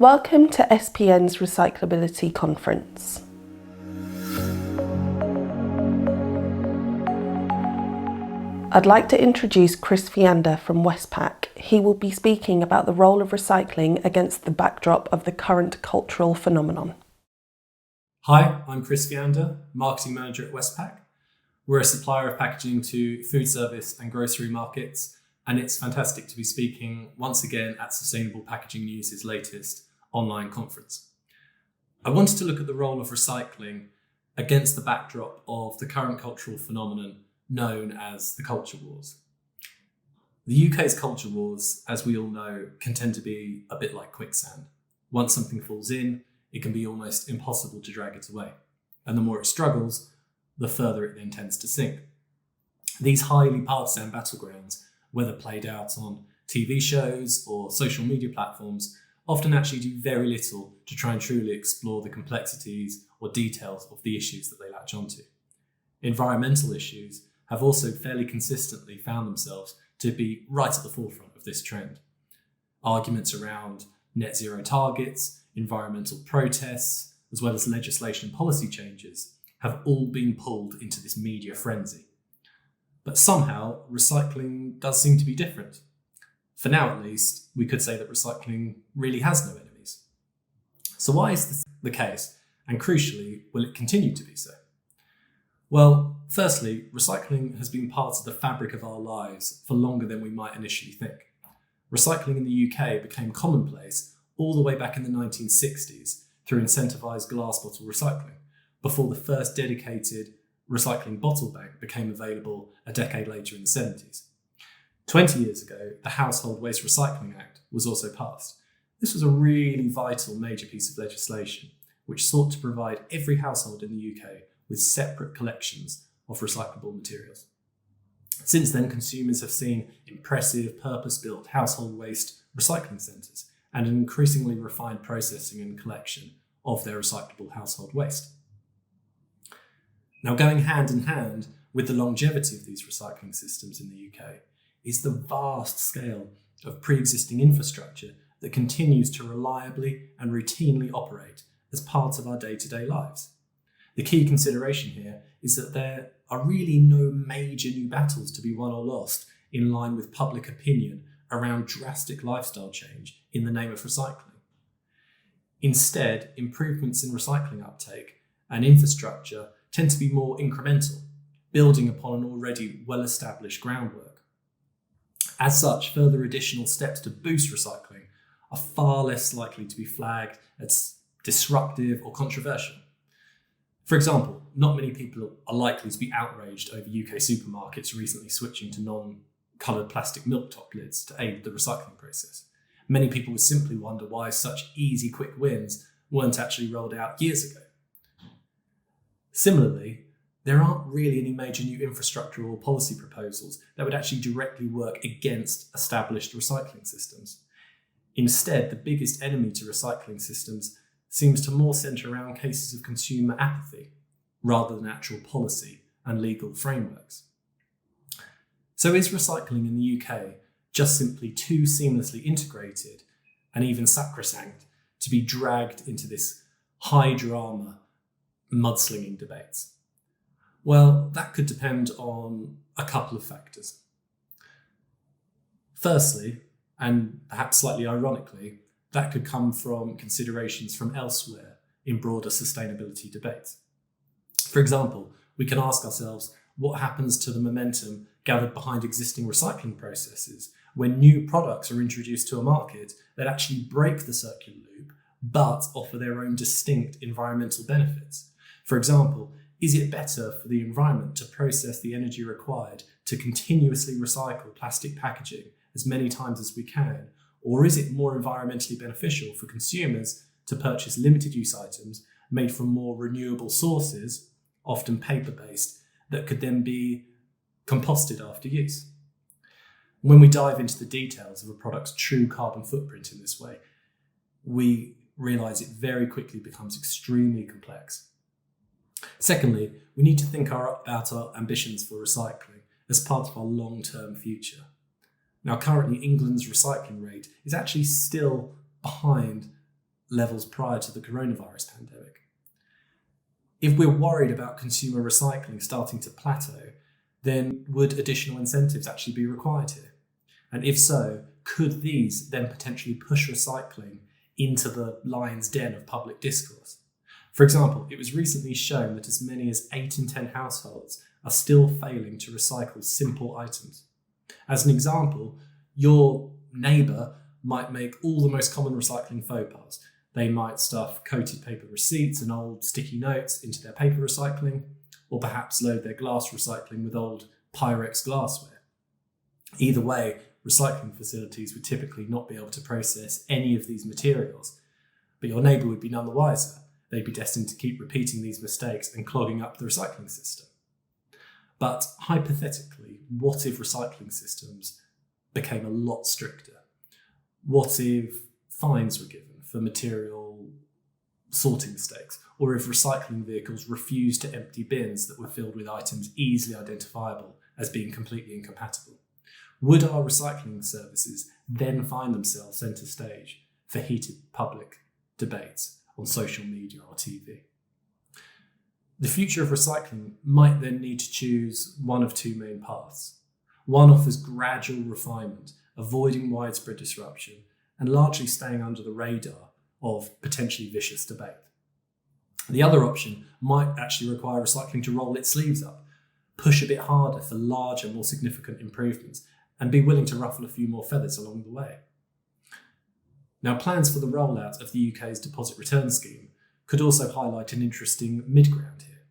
Welcome to SPN's Recyclability Conference. I'd like to introduce Chris Fiander from Westpak. He will be speaking about the role of recycling against the backdrop of the current cultural phenomenon. Hi, I'm Chris Fiander, Marketing Manager at Westpak. We're a supplier of packaging to food service and grocery markets, and it's fantastic to be speaking once again at Sustainable Packaging News' latest online conference. I wanted to look at the role of recycling against the backdrop of the current cultural phenomenon known as the culture wars. The UK's culture wars, as we all know, can tend to be a bit like quicksand. Once something falls in, it can be almost impossible to drag it away. And the more it struggles, the further it then tends to sink. These highly partisan battlegrounds, whether played out on TV shows or social media platforms, often actually do very little to try and truly explore the complexities or details of the issues that they latch onto. Environmental issues have also fairly consistently found themselves to be right at the forefront of this trend. Arguments around net zero targets, environmental protests, as well as legislation and policy changes have all been pulled into this media frenzy. But somehow, recycling does seem to be different. For now, at least, we could say that recycling really has no enemies. So why is this the case? And crucially, will it continue to be so? Well, firstly, recycling has been part of the fabric of our lives for longer than we might initially think. Recycling in the UK became commonplace all the way back in the 1960s through incentivised glass bottle recycling, before the first dedicated recycling bottle bank became available a decade later in the 70s. 20 years ago, the Household Waste Recycling Act was also passed. This was a really vital major piece of legislation which sought to provide every household in the UK with separate collections of recyclable materials. Since then, consumers have seen impressive, purpose-built household waste recycling centres and an increasingly refined processing and collection of their recyclable household waste. Now, going hand in hand with the longevity of these recycling systems in the UK is the vast scale of pre-existing infrastructure that continues to reliably and routinely operate as part of our day-to-day lives. The key consideration here is that there are really no major new battles to be won or lost in line with public opinion around drastic lifestyle change in the name of recycling. Instead, improvements in recycling uptake and infrastructure tend to be more incremental, building upon an already well-established groundwork. As such, further additional steps to boost recycling are far less likely to be flagged as disruptive or controversial. For example, not many people are likely to be outraged over UK supermarkets recently switching to non-coloured plastic milk top lids to aid the recycling process. Many people would simply wonder why such easy, quick wins weren't actually rolled out years ago. Similarly, there aren't really any major new infrastructure or policy proposals that would actually directly work against established recycling systems. Instead, the biggest enemy to recycling systems seems to more centre around cases of consumer apathy, rather than actual policy and legal frameworks. So is recycling in the UK just simply too seamlessly integrated and even sacrosanct to be dragged into this high drama mudslinging debates? Well, that could depend on a couple of factors. Firstly, and perhaps slightly ironically, that could come from considerations from elsewhere in broader sustainability debates. For example, we can ask ourselves what happens to the momentum gathered behind existing recycling processes when new products are introduced to a market that actually break the circular loop but offer their own distinct environmental benefits. For example, is it better for the environment to process the energy required to continuously recycle plastic packaging as many times as we can? Or is it more environmentally beneficial for consumers to purchase limited use items made from more renewable sources, often paper-based, that could then be composted after use? When we dive into the details of a product's true carbon footprint in this way, we realise it very quickly becomes extremely complex. Secondly, we need to think about our ambitions for recycling as part of our long-term future. Now, currently, England's recycling rate is actually still behind levels prior to the coronavirus pandemic. If we're worried about consumer recycling starting to plateau, then would additional incentives actually be required here? And if so, could these then potentially push recycling into the lion's den of public discourse? For example, it was recently shown that as many as 8 in 10 households are still failing to recycle simple items. As an example, your neighbour might make all the most common recycling faux pas. They might stuff coated paper receipts and old sticky notes into their paper recycling, or perhaps load their glass recycling with old Pyrex glassware. Either way, recycling facilities would typically not be able to process any of these materials, but your neighbour would be none the wiser. They'd be destined to keep repeating these mistakes and clogging up the recycling system. But hypothetically, what if recycling systems became a lot stricter? What if fines were given for material sorting mistakes? Or if recycling vehicles refused to empty bins that were filled with items easily identifiable as being completely incompatible? Would our recycling services then find themselves centre stage for heated public debates on social media or TV? The future of recycling might then need to choose one of two main paths. One offers gradual refinement, avoiding widespread disruption, and largely staying under the radar of potentially vicious debate. The other option might actually require recycling to roll its sleeves up, push a bit harder for larger, more significant improvements, and be willing to ruffle a few more feathers along the way. Now, plans for the rollout of the UK's deposit return scheme could also highlight an interesting mid-ground here.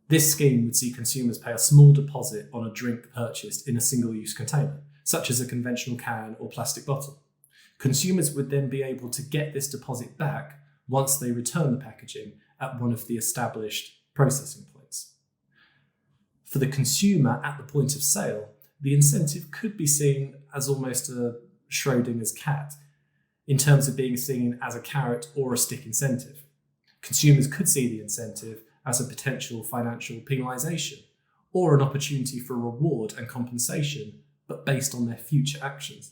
This scheme would see consumers pay a small deposit on a drink purchased in a single-use container, such as a conventional can or plastic bottle. Consumers would then be able to get this deposit back once they return the packaging at one of the established processing points. For the consumer at the point of sale, the incentive could be seen as almost a Schrodinger's cat, in terms of being seen as a carrot or a stick incentive. Consumers could see the incentive as a potential financial penalisation or an opportunity for reward and compensation, but based on their future actions.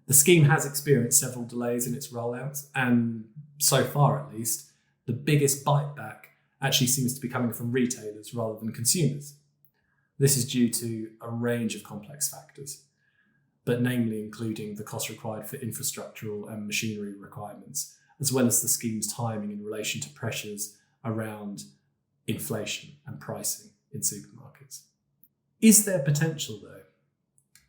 The scheme has experienced several delays in its rollout, and so far at least, the biggest bite back actually seems to be coming from retailers rather than consumers. This is due to a range of complex factors, but namely including the cost required for infrastructural and machinery requirements, as well as the scheme's timing in relation to pressures around inflation and pricing in supermarkets. Is there potential, though,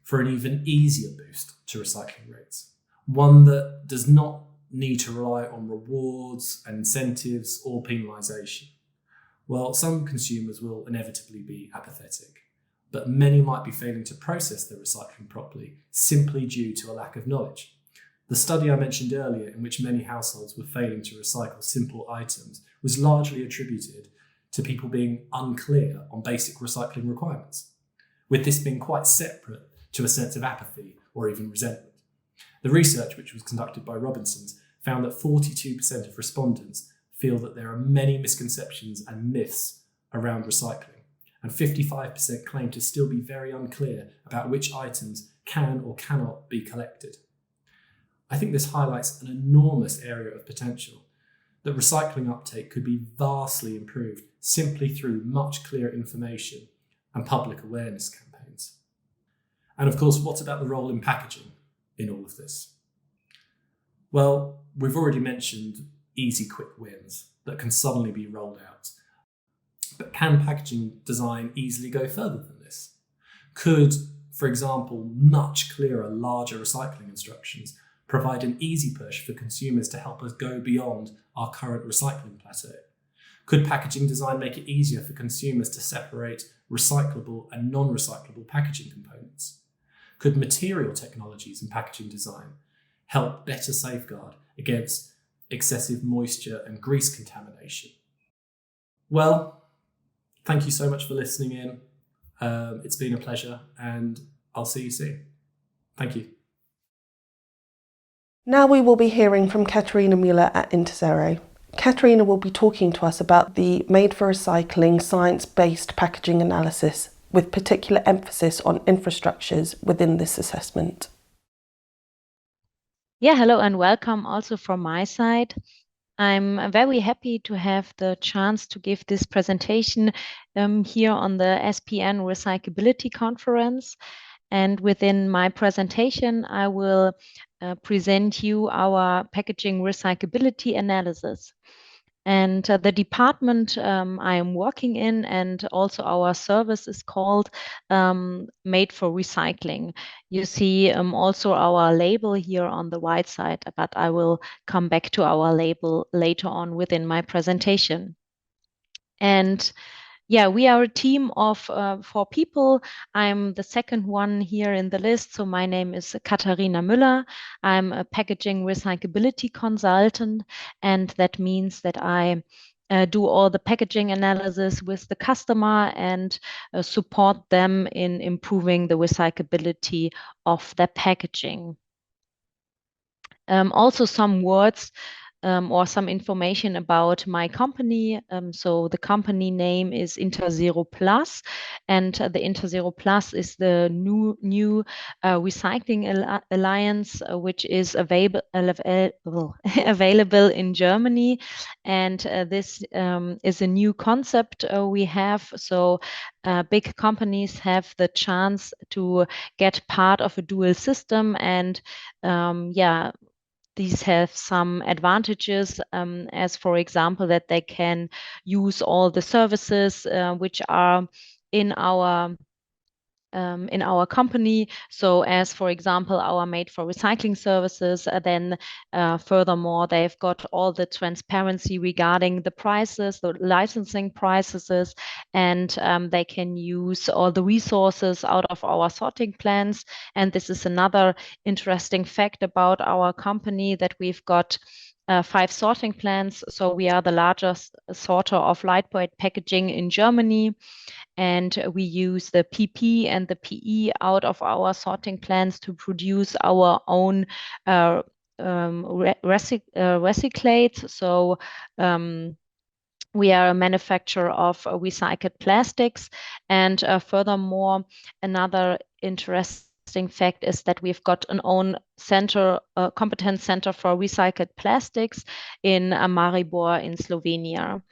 for an even easier boost to recycling rates? One that does not need to rely on rewards and incentives or penalisation? Well, some consumers will inevitably be apathetic, but many might be failing to process their recycling properly simply due to a lack of knowledge. The study I mentioned earlier, in which many households were failing to recycle simple items, was largely attributed to people being unclear on basic recycling requirements, with this being quite separate to a sense of apathy or even resentment. The research, which was conducted by Robinsons, found that 42% of respondents feel that there are many misconceptions and myths around recycling, and 55% claim to still be very unclear about which items can or cannot be collected. I think this highlights an enormous area of potential, that recycling uptake could be vastly improved simply through much clearer information and public awareness campaigns. And of course, what about the role in packaging in all of this? Well, we've already mentioned easy, quick wins that can suddenly be rolled out. But can packaging design easily go further than this? Could, for example, much clearer, larger recycling instructions provide an easy push for consumers to help us go beyond our current recycling plateau? Could packaging design make it easier for consumers to separate recyclable and non-recyclable packaging components? Could material technologies and packaging design help better safeguard against excessive moisture and grease contamination? Well, thank you so much for listening in. It's been a pleasure, and I'll see you soon. Thank you. Now we will be hearing from Katharina Muller at Interseroh. Katharina will be talking to us about the Made for Recycling science-based packaging analysis, with particular emphasis on infrastructures within this assessment. Yeah, hello and welcome also from my side. I'm very happy to have the chance to give this presentation here on the SPN Recyclability Conference. And within my presentation, I will present you our packaging recyclability analysis. And the department I am working in and also our service is called Made for Recycling. You see also our label here on the right side, but I will come back to our label later on within my presentation. And yeah, we are a team of 4 people. I'm the second one here in the list. So my name is Katharina Muller. I'm a packaging recyclability consultant, and that means that I do all the packaging analysis with the customer and support them in improving the recyclability of their packaging. Also, some words or some information about my company. So the company name is Interseroh Plus, and the Interseroh Plus is the new recycling alliance, which is available available in Germany, and this is a new concept we have. So big companies have the chance to get part of a dual system, and yeah, these have some advantages, as for example, that they can use all the services which are in our company. So as for example, our Made for Recycling services, then furthermore, they've got all the transparency regarding the prices, the licensing prices, and they can use all the resources out of our sorting plans. And this is another interesting fact about our company, that we've got 5 sorting plants. So we are the largest sorter of lightweight packaging in Germany, and we use the PP and the PE out of our sorting plants to produce our own recyclates. So we are a manufacturer of recycled plastics, and furthermore, another interesting fact is that we've got an own center, competence center for recycled plastics in Maribor in Slovenia.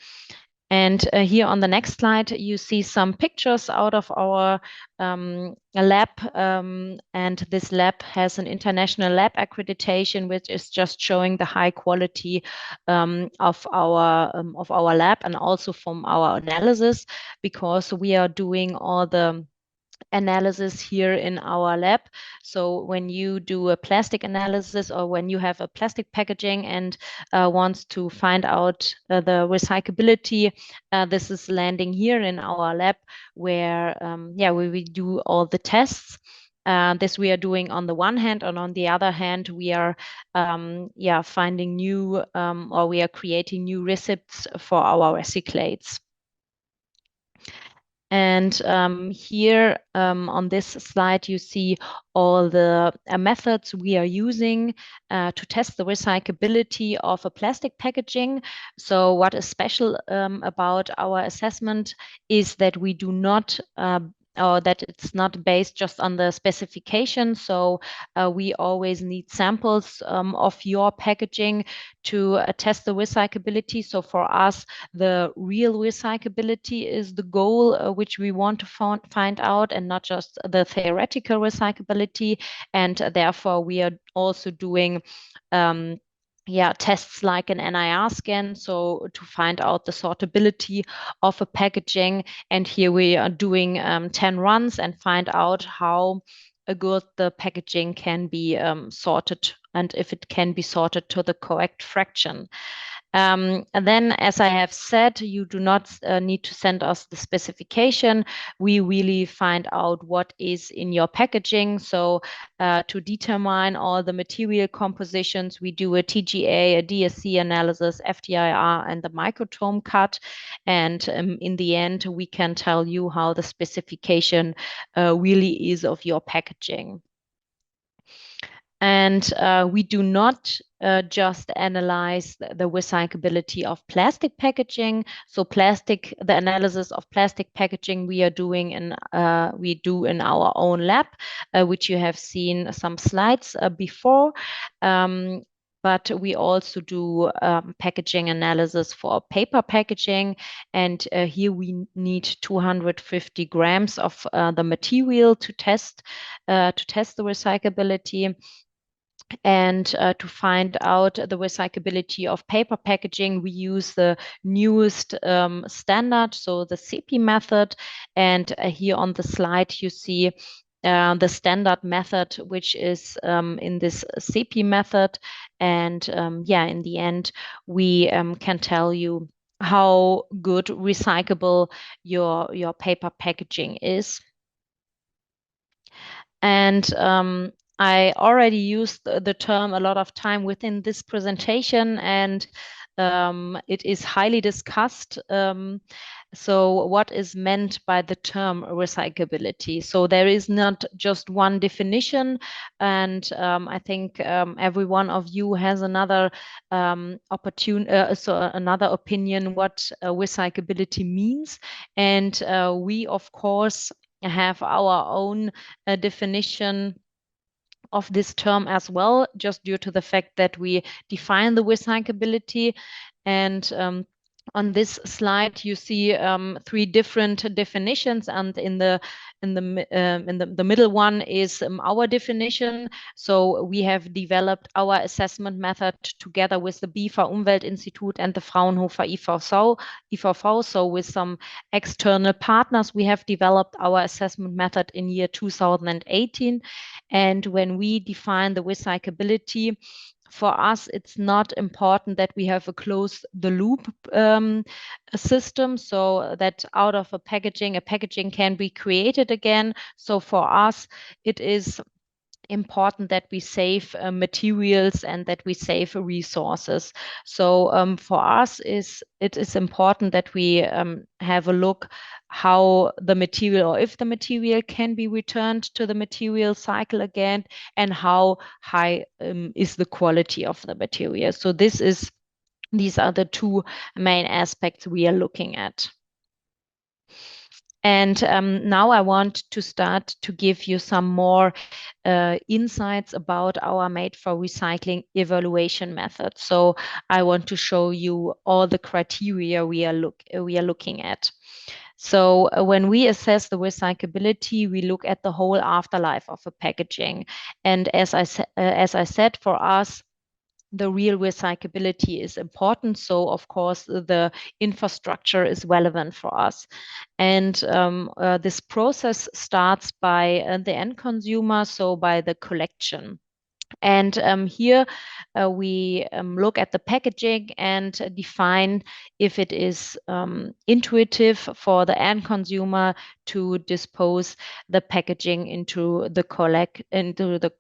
And here on the next slide, you see some pictures out of our lab. And this lab has an international lab accreditation, which is just showing the high quality of our lab, and also from our analysis, because we are doing all the analysis here in our lab. So when you do a plastic analysis, or when you have a plastic packaging and wants to find out the recyclability, this is landing here in our lab, where we do all the tests. This we are doing on the one hand, and on the other hand, we are finding new or we are creating new recipes for our recyclates. And here on this slide, you see all the methods we are using to test the recyclability of a plastic packaging. So what is special about our assessment is that we do not or that it's not based just on the specification. So we always need samples of your packaging to test the recyclability. So for us, the real recyclability is the goal which we want to find out, and not just the theoretical recyclability. And therefore, we are also doing tests like an NIR scan, so to find out the sortability of a packaging. And here we are doing 10 runs and find out how good the packaging can be sorted, and if it can be sorted to the correct fraction. And then, as I have said, you do not need to send us the specification. We really find out what is in your packaging. So to determine all the material compositions, we do a TGA, a DSC analysis, FTIR, and the microtome cut. And in the end, we can tell you how the specification really is of your packaging. And we do not just analyze the recyclability of plastic packaging. So the analysis of plastic packaging we do in our own lab, which you have seen some slides before. But we also do packaging analysis for paper packaging. And here we need 250 grams of the material to test the recyclability. And to find out the recyclability of paper packaging, we use the newest standard, so the SEPI method. And here on the slide, you see the standard method, which is in this SEPI method. And in the end, we can tell you how good recyclable your paper packaging is. And I already used the term a lot of time within this presentation, and it is highly discussed. So what is meant by the term recyclability? So there is not just one definition, and I think every one of you has another another opinion what recyclability means. And we, of course, have our own definition of this term as well, just due to the fact that we define the recyclability. And on this slide, you see three different definitions, and in the middle one is our definition. So we have developed our assessment method together with the BIFA Umweltinstitut and the Fraunhofer IVV. So with some external partners, we have developed our assessment method in year 2018. And when we define the recyclability, for us, it's not important that we have a closed the loop system, so that out of a packaging can be created again. So for us, it is important that we save materials and that we save resources. So for us, it is important that we have a look how the material, or if the material can be returned to the material cycle again, and how high is the quality of the material. So these are the two main aspects we are looking at. And now I want to start to give you some more insights about our Made for Recycling evaluation method. So I want to show you all the criteria we are looking at. So when we assess the recyclability, we look at the whole afterlife of a packaging. And as I said, for us, the real recyclability is important. So of course, the infrastructure is relevant for us. And this process starts by the end consumer, so by the collection. And here we look at the packaging and define if it is intuitive for the end consumer to dispose the packaging into the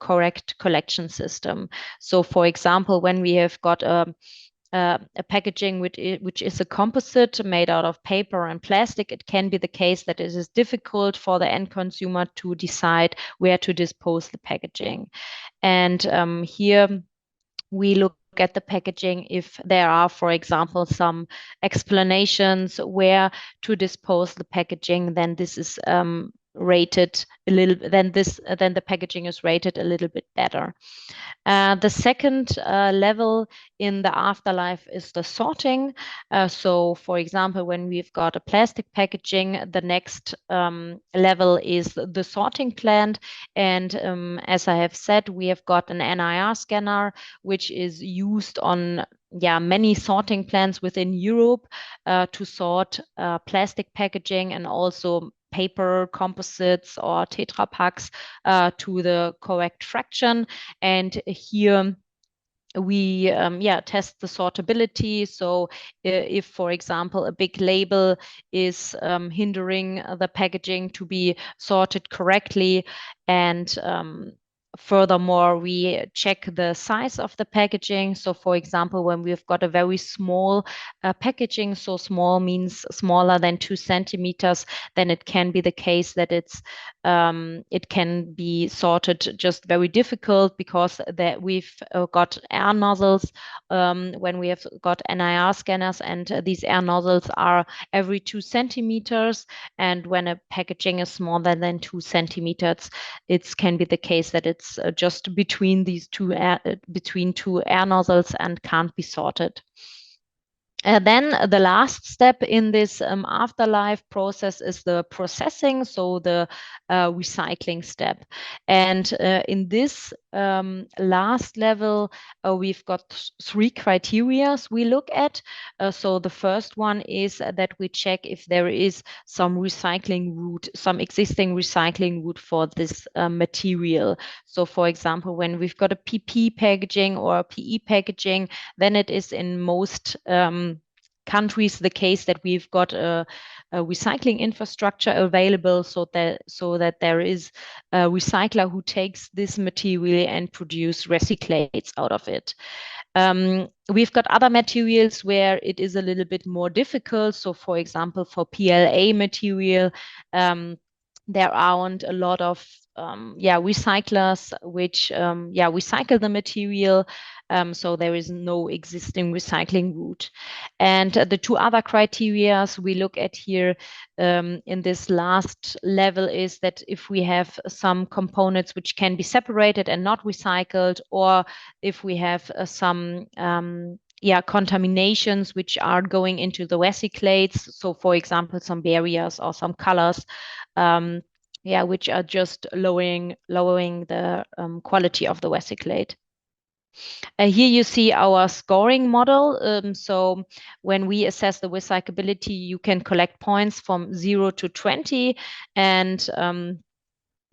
correct collection system. So, for example, when we have got a packaging which is a composite made out of paper and plastic, it can be the case that it is difficult for the end consumer to decide where to dispose the packaging. And here we look at the packaging if there are, for example, some explanations where to dispose the packaging, then this is rated a little, then the packaging is rated a little bit better. The second level in the afterlife is the sorting. So, for example, when we've got a plastic packaging, the next level is the sorting plant. And as I have said, we have got an NIR scanner, which is used on many sorting plants within Europe to sort plastic packaging and also paper, composites, or Tetra Paks to the correct fraction. And here we test the sortability. So if, for example, a big label is hindering the packaging to be sorted correctly, and furthermore, we check the size of the packaging. So, for example, when we've got a very small packaging, so small means smaller than 2 centimeters, then it can be the case that it's it can be sorted just very difficult because we've got air nozzles when we have got NIR scanners, and these air nozzles are every 2 centimeters. And when a packaging is smaller than 2 centimeters, it can be the case that it's just between these between two air nozzles and can't be sorted. Then the last step in this afterlife process is the processing, so the recycling step. And in this last level, we've got 3 criteria we look at. So the first one is that we check if there is some recycling route, some existing recycling route for this material. So for example, when we've got a PP packaging or a PE packaging, then it is in most countries the case that we've got a recycling infrastructure available, so that there is a recycler who takes this material and produce recyclates out of it. We've got other materials where it is a little bit more difficult. So for example, for PLA material, there aren't a lot of recyclers which recycle the material. So there is no existing recycling route. And the 2 other criteria we look at here in this last level is that if we have some components which can be separated and not recycled, or if we have some contaminations which are going into the recyclates. So for example, some barriers or some colors, which are just lowering the quality of the recyclate. Here you see our scoring model. So when we assess the recyclability, you can collect points from 0 to 20, and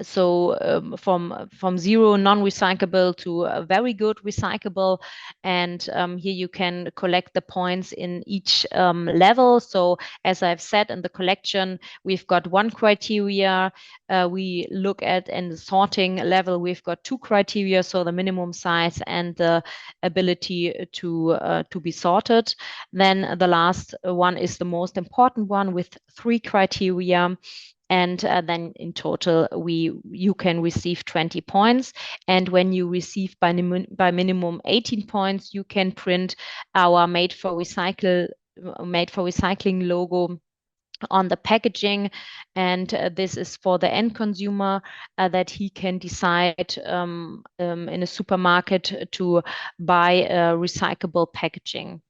from 0 non-recyclable to a very good recyclable. And here you can collect the points in each level. So as I've said, in the collection, we've got 1 criteria. We look at in the sorting level, we've got 2 criteria, so the minimum size and the ability to be sorted. Then the last one is the most important one with 3 criteria. And then in total, you can receive 20 points. And when you receive by minimum 18 points, you can print our made for recycling logo on the packaging. And this is for the end consumer, that he can decide in a supermarket to buy recyclable packaging.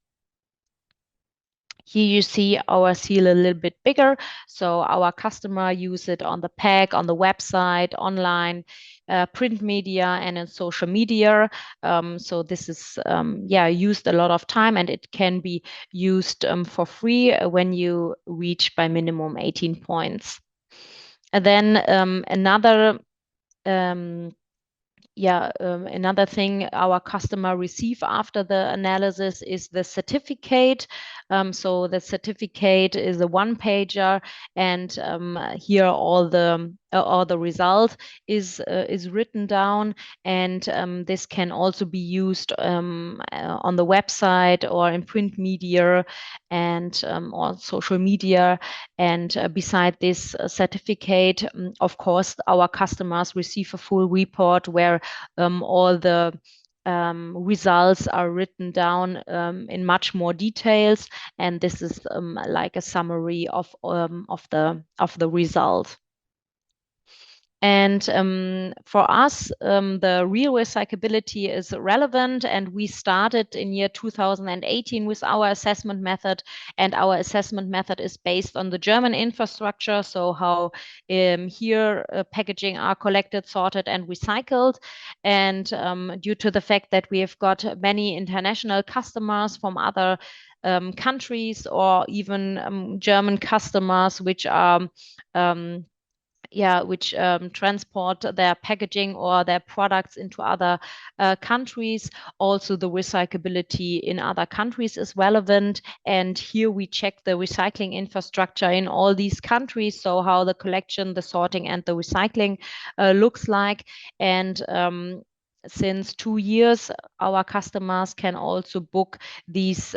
Here you see our seal a little bit bigger. So our customer use it on the pack, on the website, online, print media, and in social media. So this is used a lot of time, and it can be used for free when you reach by minimum 18 points. And then another thing our customer receive after the analysis is the certificate. So the certificate is a 1-pager, and here all the result is written down, and this can also be used on the website or in print media and on social media. And beside this certificate, of course, our customers receive a full report where all the results are written down in much more details, and this is like a summary of the result. And for us, the real recyclability is relevant, and we started in year 2018 with our assessment method. And our assessment method is based on the German infrastructure, so how here packaging are collected, sorted, and recycled. And due to the fact that we have got many international customers from other countries, or even German customers which are transport their packaging or their products into other countries. Also, the recyclability in other countries is relevant. And here we check the recycling infrastructure in all these countries. So how the collection, the sorting, and the recycling looks like. And since 2 years, our customers can also book these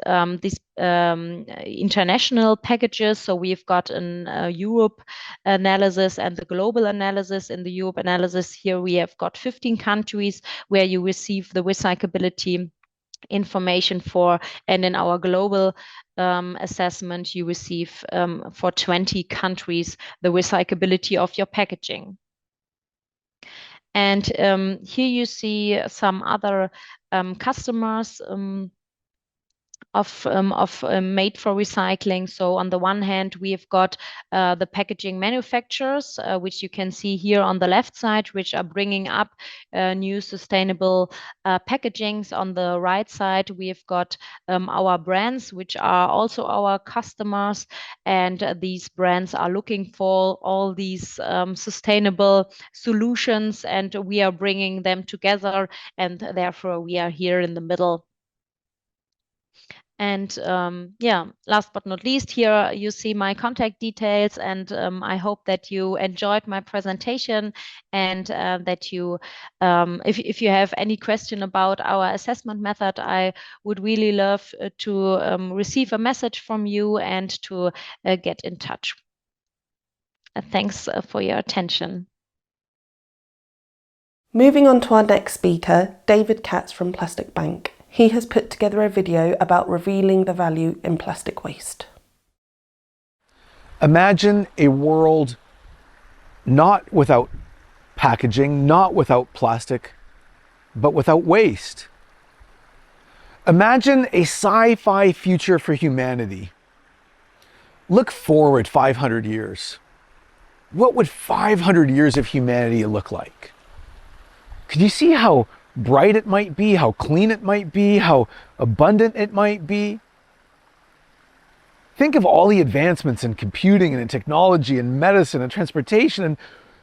international packages. So we've got an Europe analysis and the global analysis. In the Europe analysis, here we have got 15 countries where you receive the recyclability information for, and in our global assessment, you receive for 20 countries the recyclability of your packaging. And here you see some other customers of made for recycling. So on the one hand, we have got the packaging manufacturers, which you can see here on the left side, which are bringing up new sustainable packagings. On the right side, we have got our brands, which are also our customers, and these brands are looking for all these sustainable solutions, and we are bringing them together, and therefore we are here in the middle. And yeah, last but not least, here you see my contact details, and I hope that you enjoyed my presentation, and that you, if you have any question about our assessment method, I would really love to receive a message from you and to get in touch. Thanks for your attention. Moving on to our next speaker, David Katz from Plastic Bank. He has put together a video about revealing the value in plastic waste. Imagine a world not without packaging, not without plastic, but without waste. Imagine a sci-fi future for humanity. Look forward 500 years. What would 500 years of humanity look like? Could you see how bright it might be, how clean it might be, how abundant it might be? Think of all the advancements in computing and in technology and medicine and transportation, and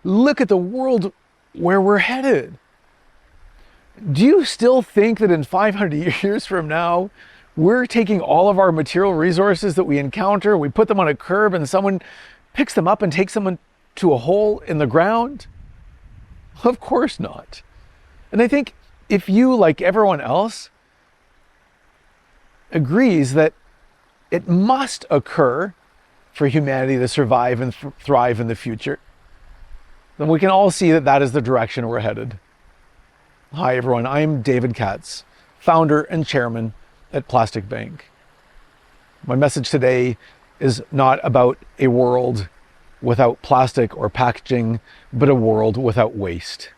look at the world where we're headed. Do you still think that in 500 years from now, we're taking all of our material resources that we encounter, we put them on a curb, and someone picks them up and takes them to a hole in the ground? Of course not. And I think if you, like everyone else, agrees that it must occur for humanity to survive and thrive in the future, then we can all see that that is the direction we're headed. Hi everyone, I'm David Katz, founder and chairman at Plastic Bank. My message today is not about a world without plastic or packaging, but a world without waste.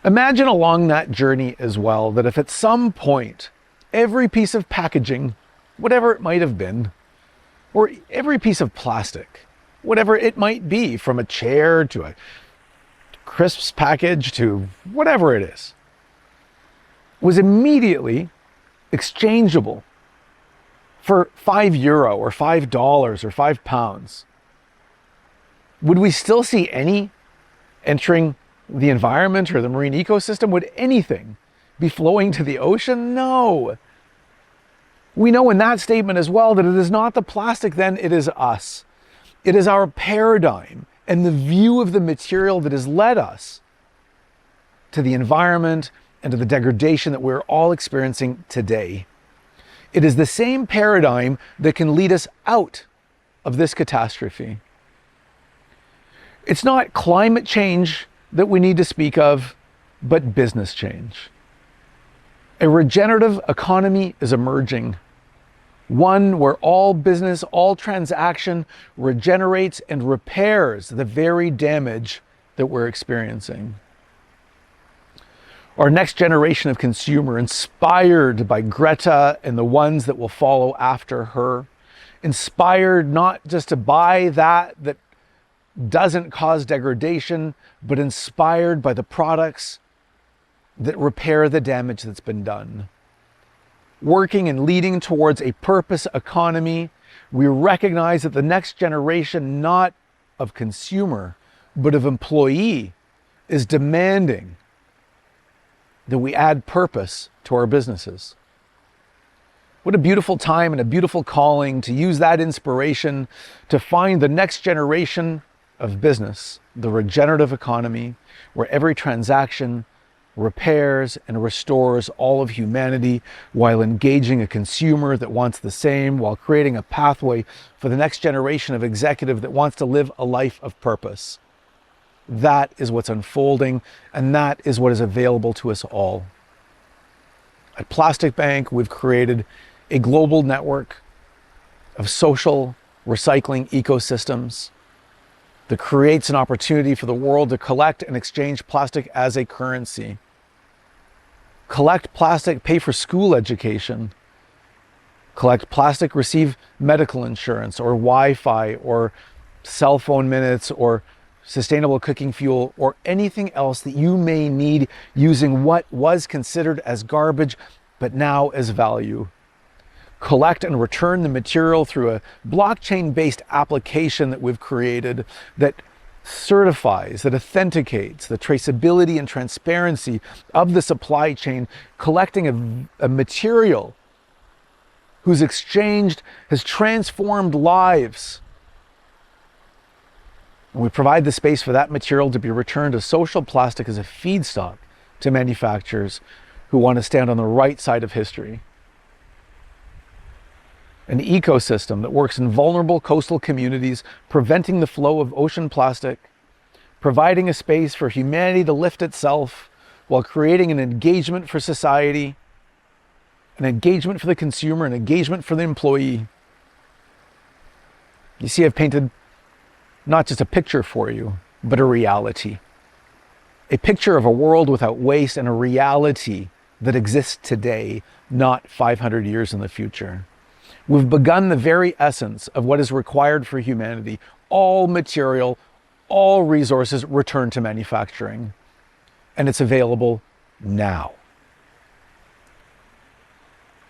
Imagine along that journey as well that if at some point every piece of packaging, whatever it might have been, or every piece of plastic, whatever it might be, from a chair to a crisps package to whatever it is, was immediately exchangeable for €5 or $5 or £5, would we still see any entering the environment or the marine ecosystem? Would anything be flowing to the ocean? No. We know in that statement as well that it is not the plastic then, it is us. It is our paradigm and the view of the material that has led us to the environment and to the degradation that we're all experiencing today. It is the same paradigm that can lead us out of this catastrophe. It's not climate change that we need to speak of, but business change. A regenerative economy is emerging, one where all business, all transaction regenerates and repairs the very damage that we're experiencing. Our next generation of consumer, inspired by Greta and the ones that will follow after her, inspired not just to buy that doesn't cause degradation, but inspired by the products that repair the damage that's been done. Working and leading towards a purpose economy, we recognize that the next generation, not of consumer, but of employee, is demanding that we add purpose to our businesses. What a beautiful time and a beautiful calling to use that inspiration to find the next generation of business, the regenerative economy, where every transaction repairs, and restores all of humanity while engaging a consumer that wants the same, while creating a pathway for the next generation of executive that wants to live a life of purpose. That is what's unfolding, and that is what is available to us all. At Plastic Bank, we've created a global network of social recycling ecosystems that creates an opportunity for the world to collect and exchange plastic as a currency. Collect plastic, pay for school education. Collect plastic, receive medical insurance or Wi-Fi or cell phone minutes or sustainable cooking fuel or anything else that you may need using what was considered as garbage but now as value. Collect and return the material through a blockchain-based application that we've created that certifies, that authenticates the traceability and transparency of the supply chain, collecting a material whose exchange has transformed lives. And we provide the space for that material to be returned as social plastic as a feedstock to manufacturers who want to stand on the right side of history. An ecosystem that works in vulnerable coastal communities, preventing the flow of ocean plastic, providing a space for humanity to lift itself while creating an engagement for society, an engagement for the consumer, an engagement for the employee. You see, I've painted not just a picture for you, but a reality. A picture of a world without waste and a reality that exists today, not 500 years in the future. We've begun the very essence of what is required for humanity. All material, all resources return to manufacturing. And it's available now.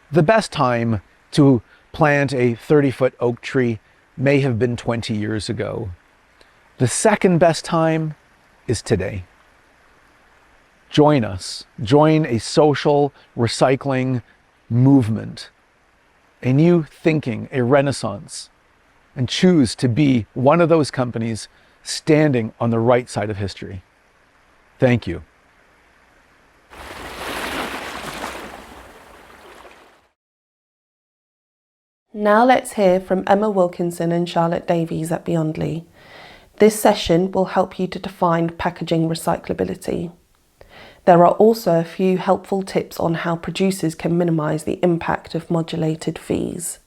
The best time to plant a 30-foot oak tree may have been 20 years ago. The second best time is today. Join us. Join a social recycling movement, a new thinking, a renaissance, and choose to be one of those companies standing on the right side of history. Thank you. Now let's hear from Emma Wilkinson and Charlotte Davies at Beyondly. This session will help you to define packaging recyclability. There are also a few helpful tips on how producers can minimise the impact of modulated fees.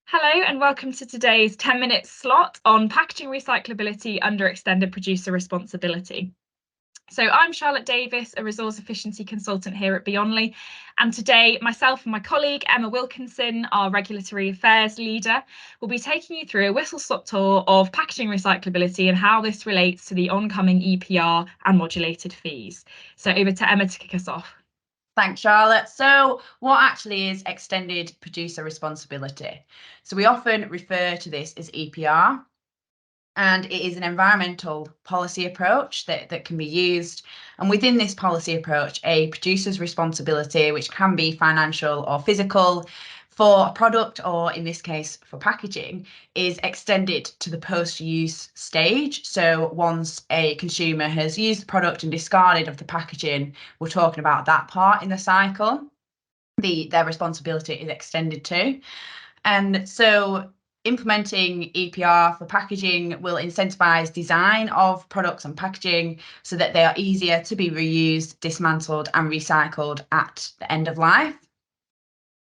Hello and welcome to today's 10-minute slot on packaging recyclability under extended producer responsibility. So I'm Charlotte Davies, a resource efficiency consultant here at Beyondly, and today myself and my colleague Emma Wilkinson, our regulatory affairs leader, will be taking you through a whistle-stop tour of packaging recyclability and how this relates to the oncoming EPR and modulated fees. So over to Emma to kick us off. Thanks, Charlotte. So what actually is extended producer responsibility? So we often refer to this as EPR. And it is an environmental policy approach that can be used. And within this policy approach, a producer's responsibility, which can be financial or physical for a product, or in this case for packaging, is extended to the post-use stage. So once a consumer has used the product and discarded of the packaging, we're talking about that part in the cycle, their responsibility is extended to. And so implementing EPR for packaging will incentivise design of products and packaging so that they are easier to be reused, dismantled and recycled at the end of life.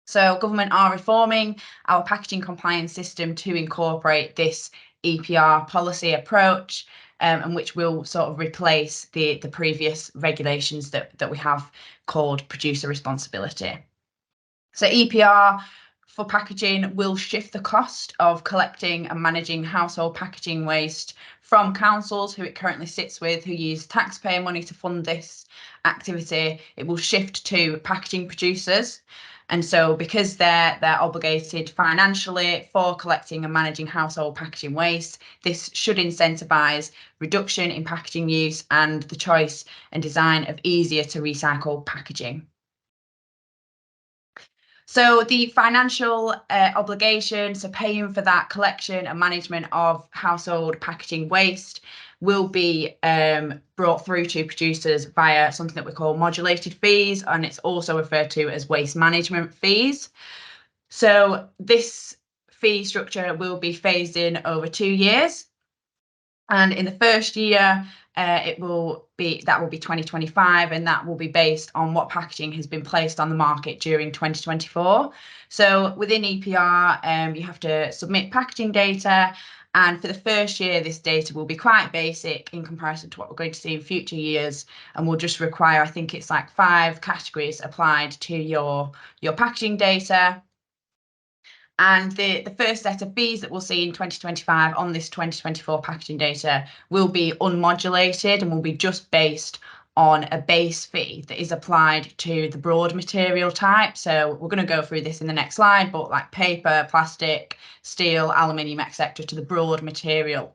So government are reforming our packaging compliance system to incorporate this EPR policy approach, and which will sort of replace the previous regulations that we have called producer responsibility. So EPR for packaging will shift the cost of collecting and managing household packaging waste from councils, who it currently sits with, who use taxpayer money to fund this activity. It will shift to packaging producers. And so because they're obligated financially for collecting and managing household packaging waste, this should incentivise reduction in packaging use and the choice and design of easier to recycle packaging. So the financial obligation, so paying for that collection and management of household packaging waste, will be brought through to producers via something that we call modulated fees, and it's also referred to as waste management fees. So this fee structure will be phased in over 2 years. And in the first year, that will be 2025, and that will be based on what packaging has been placed on the market during 2024. So within EPR, you have to submit packaging data, and for the first year, this data will be quite basic in comparison to what we're going to see in future years, and will just require, I think it's like 5 categories applied to your packaging data. And the first set of fees that we'll see in 2025 on this 2024 packaging data will be unmodulated and will be just based on a base fee that is applied to the broad material type. So we're going to go through this in the next slide, but like paper, plastic, steel, aluminium, etc., to the broad material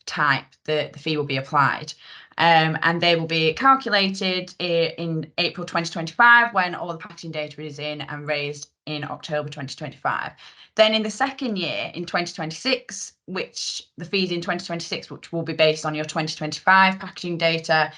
type, the fee will be applied. And they will be calculated in April 2025 when all the packaging data is in and raised in October 2025. Then in the second year, in 2026, which the fees in 2026, which will be based on your 2025 packaging data,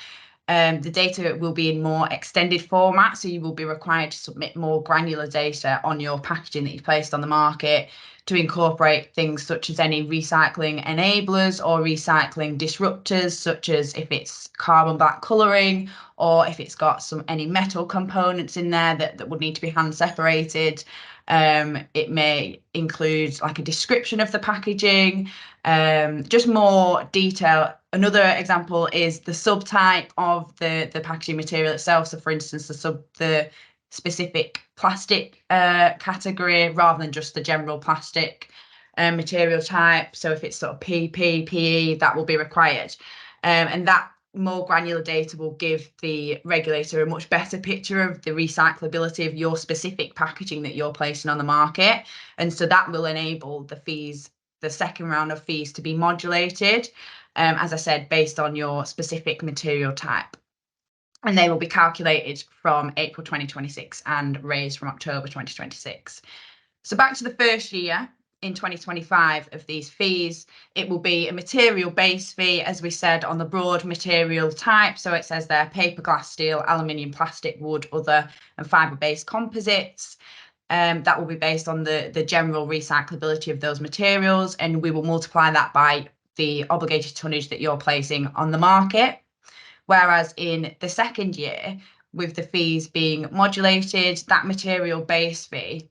the data will be in more extended format, so you will be required to submit more granular data on your packaging that you've placed on the market to incorporate things such as any recycling enablers or recycling disruptors, such as if it's carbon black colouring or if it's got any metal components in there that would need to be hand separated. It may include like a description of the packaging, just more detail. Another example is the subtype of the packaging material itself. So for instance, the specific plastic category rather than just the general plastic material type. So if it's sort of PP, PE, that will be required. And that more granular data will give the regulator a much better picture of the recyclability of your specific packaging that you're placing on the market. And so that will enable the fees, the second round of fees, to be modulated, as I said, based on your specific material type. And they will be calculated from April 2026 and raised from October 2026. So back to the first year, in 2025 of these fees, it will be a material base fee, as we said, on the broad material type. So it says there paper, glass, steel, aluminium, plastic, wood, other, and fibre-based composites. That will be based on the general recyclability of those materials, and we will multiply that by the obligated tonnage that you're placing on the market. Whereas in the second year, with the fees being modulated, that material base fee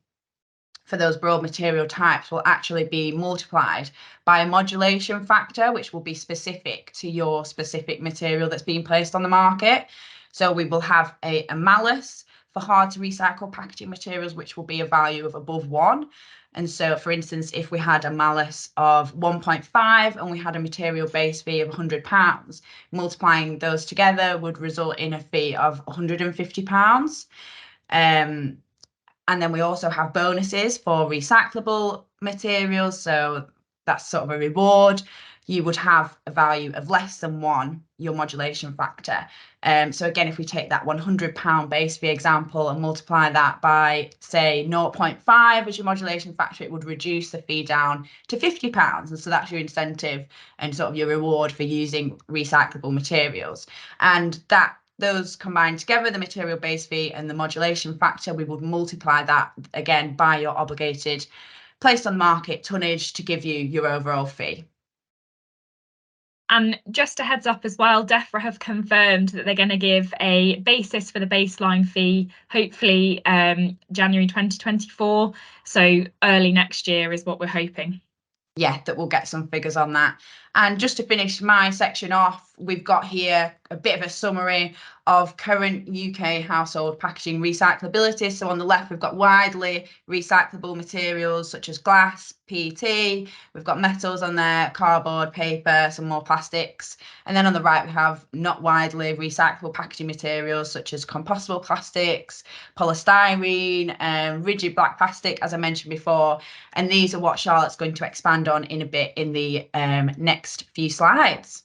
for those broad material types will actually be multiplied by a modulation factor, which will be specific to your specific material that's being placed on the market. So we will have a malus for hard to recycle packaging materials, which will be a value of above 1. And so, for instance, if we had a malus of 1.5 and we had a material base fee of £100, multiplying those together would result in a fee of £150. And then we also have bonuses for recyclable materials. So that's sort of a reward. You would have a value of less than 1, your modulation factor. So again, if we take that £100 base fee example and multiply that by, say, 0.5 as your modulation factor, it would reduce the fee down to £50. And so that's your incentive and sort of your reward for using recyclable materials. And those combined together, the material base fee and the modulation factor, we would multiply that again by your obligated placed on market tonnage to give you your overall fee. And just a heads up as well, DEFRA have confirmed that they're going to give a basis for the baseline fee, hopefully January 2024. So early next year is what we're hoping. Yeah, that we'll get some figures on that. And just to finish my section off, we've got here a bit of a summary of current UK household packaging recyclability. So on the left, we've got widely recyclable materials such as glass, PET. We've got metals on there, cardboard, paper, some more plastics. And then on the right, we have not widely recyclable packaging materials such as compostable plastics, polystyrene, rigid black plastic, as I mentioned before. And these are what Charlotte's going to expand on in a bit in the next few slides.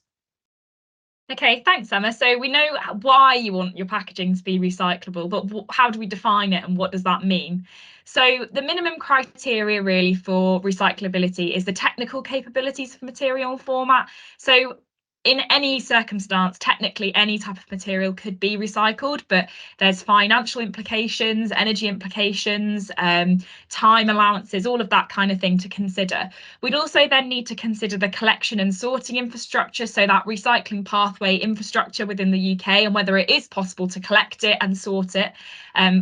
Okay, thanks, Emma. So we know why you want your packaging to be recyclable, but how do we define it and what does that mean? So the minimum criteria really for recyclability is the technical capabilities of material and format. So in any circumstance, technically any type of material could be recycled, but there's financial implications, energy implications, time allowances, all of that kind of thing to consider. We'd also then need to consider the collection and sorting infrastructure, so that recycling pathway infrastructure within the UK, and whether it is possible to collect it and sort it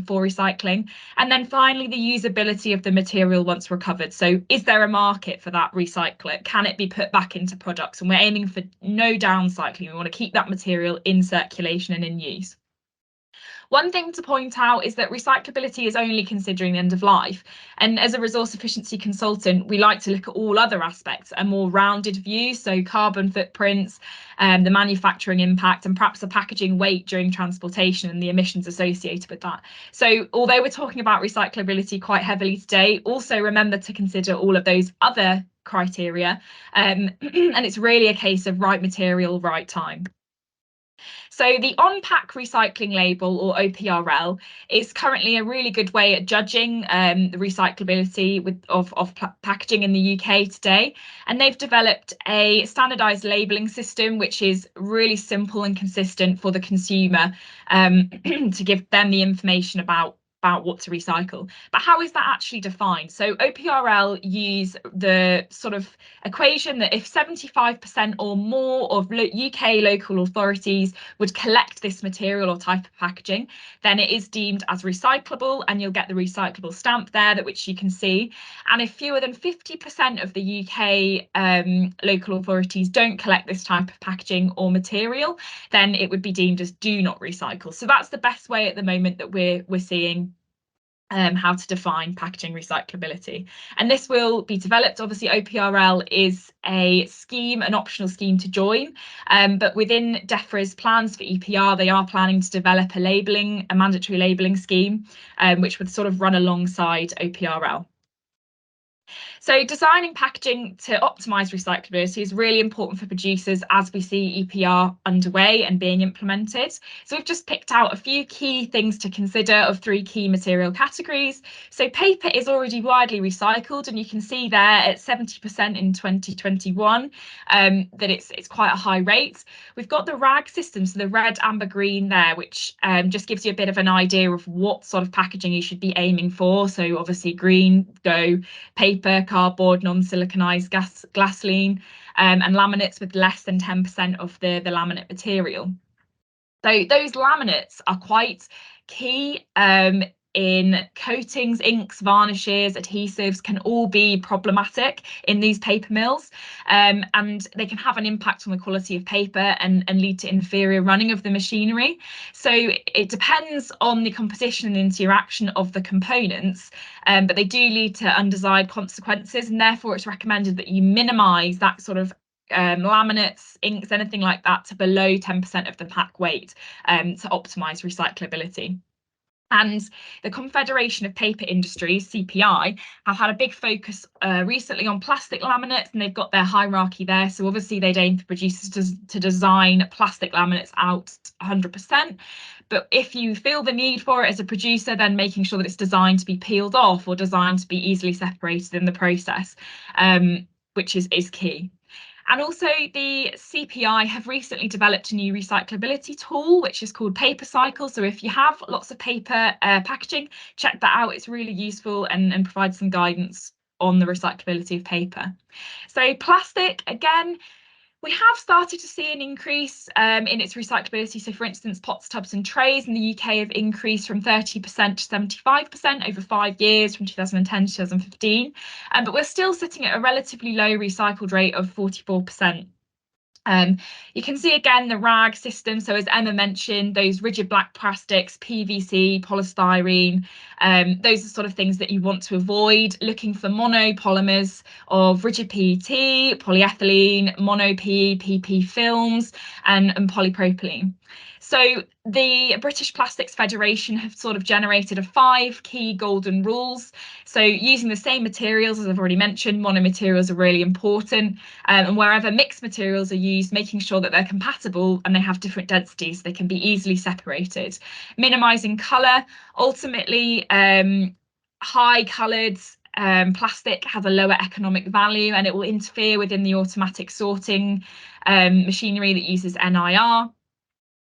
for recycling. And then finally, the usability of the material once recovered. So is there a market for that recycler? Can it be put back into products? And we're aiming for no downcycling. We want to keep that material in circulation and in use. One thing to point out is that recyclability is only considering the end of life. And as a resource efficiency consultant, we like to look at all other aspects, a more rounded view, so carbon footprints, the manufacturing impact, and perhaps the packaging weight during transportation and the emissions associated with that. So although we're talking about recyclability quite heavily today, also remember to consider all of those other criteria. And it's really a case of right material, right time. So the on-pack recycling label, or OPRL, is currently a really good way at judging the recyclability of packaging in the UK today. And they've developed a standardised labelling system, which is really simple and consistent for the consumer, to give them the information about what to recycle. But how is that actually defined? So OPRL use the sort of equation that if 75% or more of UK local authorities would collect this material or type of packaging, then it is deemed as recyclable, and you'll get the recyclable stamp there, that which you can see. And if fewer than 50% of the UK local authorities don't collect this type of packaging or material, then it would be deemed as do not recycle. So that's the best way at the moment that we're seeing how to define packaging recyclability. And this will be developed. Obviously, OPRL is a scheme, an optional scheme to join, but within DEFRA's plans for EPR, they are planning to develop a mandatory labelling scheme, which would sort of run alongside OPRL. So designing packaging to optimise recyclability is really important for producers as we see EPR underway and being implemented. So we've just picked out a few key things to consider of 3 key material categories. So paper is already widely recycled, and you can see there at 70% in 2021 that it's quite a high rate. We've got the RAG system, so the red, amber, green there, which just gives you a bit of an idea of what sort of packaging you should be aiming for. So obviously green, go paper, cardboard, non-siliconized glassine, and laminates with less than 10% of the laminate material. So those laminates are quite key in coatings, inks, varnishes, adhesives can all be problematic in these paper mills, and they can have an impact on the quality of paper and lead to inferior running of the machinery. So it depends on the composition and interaction of the components, but they do lead to undesired consequences, and therefore it's recommended that you minimise that sort of laminates, inks, anything like that to below 10% of the pack weight to optimise recyclability. And the Confederation of Paper Industries, CPI, have had a big focus recently on plastic laminates, and they've got their hierarchy there. So obviously they'd aim for producers to design plastic laminates out 100%. But if you feel the need for it as a producer, then making sure that it's designed to be peeled off or designed to be easily separated in the process, which is key. And also the CPI have recently developed a new recyclability tool, which is called Paper Cycle. So if you have lots of paper packaging, check that out. It's really useful and provides some guidance on the recyclability of paper. So plastic, again, we have started to see an increase in its recyclability. So for instance, pots, tubs and trays in the UK have increased from 30% to 75% over 5 years, from 2010 to 2015. But we're still sitting at a relatively low recycled rate of 44%. You can see again the RAG system. So as Emma mentioned, those rigid black plastics, PVC, polystyrene, those are sort of things that you want to avoid. Looking for monopolymers of rigid PET, polyethylene, mono PE, PP films, and polypropylene. So the British Plastics Federation have sort of generated 5 key golden rules. So using the same materials, as I've already mentioned, monomaterials are really important. And wherever mixed materials are used, making sure that they're compatible and they have different densities, they can be easily separated. Minimising colour, ultimately, high coloured plastic has a lower economic value, and it will interfere within the automatic sorting machinery that uses NIR.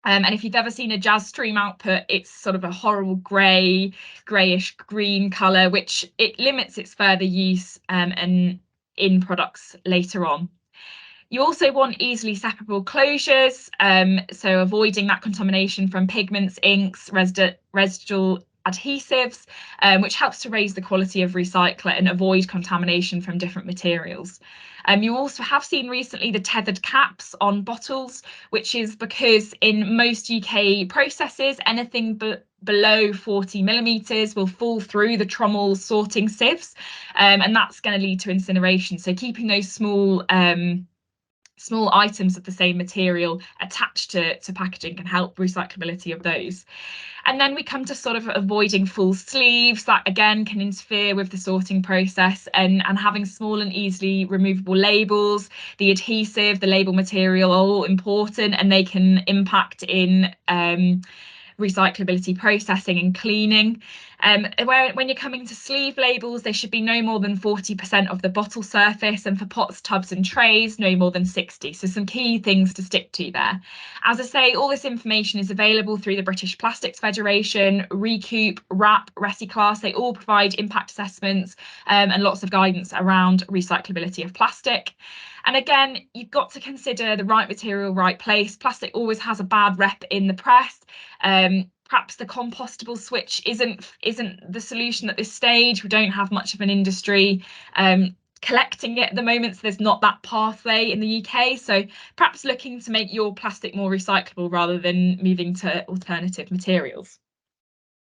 And if you've ever seen a jazz stream output, it's sort of a horrible greyish green colour, which it limits its further use and in products later on. You also want easily separable closures, so avoiding that contamination from pigments, inks, residual adhesives, which helps to raise the quality of recycler and avoid contamination from different materials. You also have seen recently the tethered caps on bottles, which is because in most UK processes, anything below 40 millimetres will fall through the trommel sorting sieves, and that's going to lead to incineration. So keeping those small items of the same material attached to packaging can help recyclability of those. And then we come to sort of avoiding full sleeves. That again can interfere with the sorting process, and having small and easily removable labels, the adhesive, the label material are all important, and they can impact in recyclability processing and cleaning. When you're coming to sleeve labels, they should be no more than 40% of the bottle surface, and for pots, tubs and trays, no more than 60. So some key things to stick to there. As I say, all this information is available through the British Plastics Federation, Recoup, WRAP, Recyclass. They all provide impact assessments and lots of guidance around recyclability of plastic. And again, you've got to consider the right material, right place. Plastic always has a bad rep in the press. Perhaps the compostable switch isn't the solution at this stage. We don't have much of an industry collecting it at the moment, so there's not that pathway in the UK. So perhaps looking to make your plastic more recyclable rather than moving to alternative materials.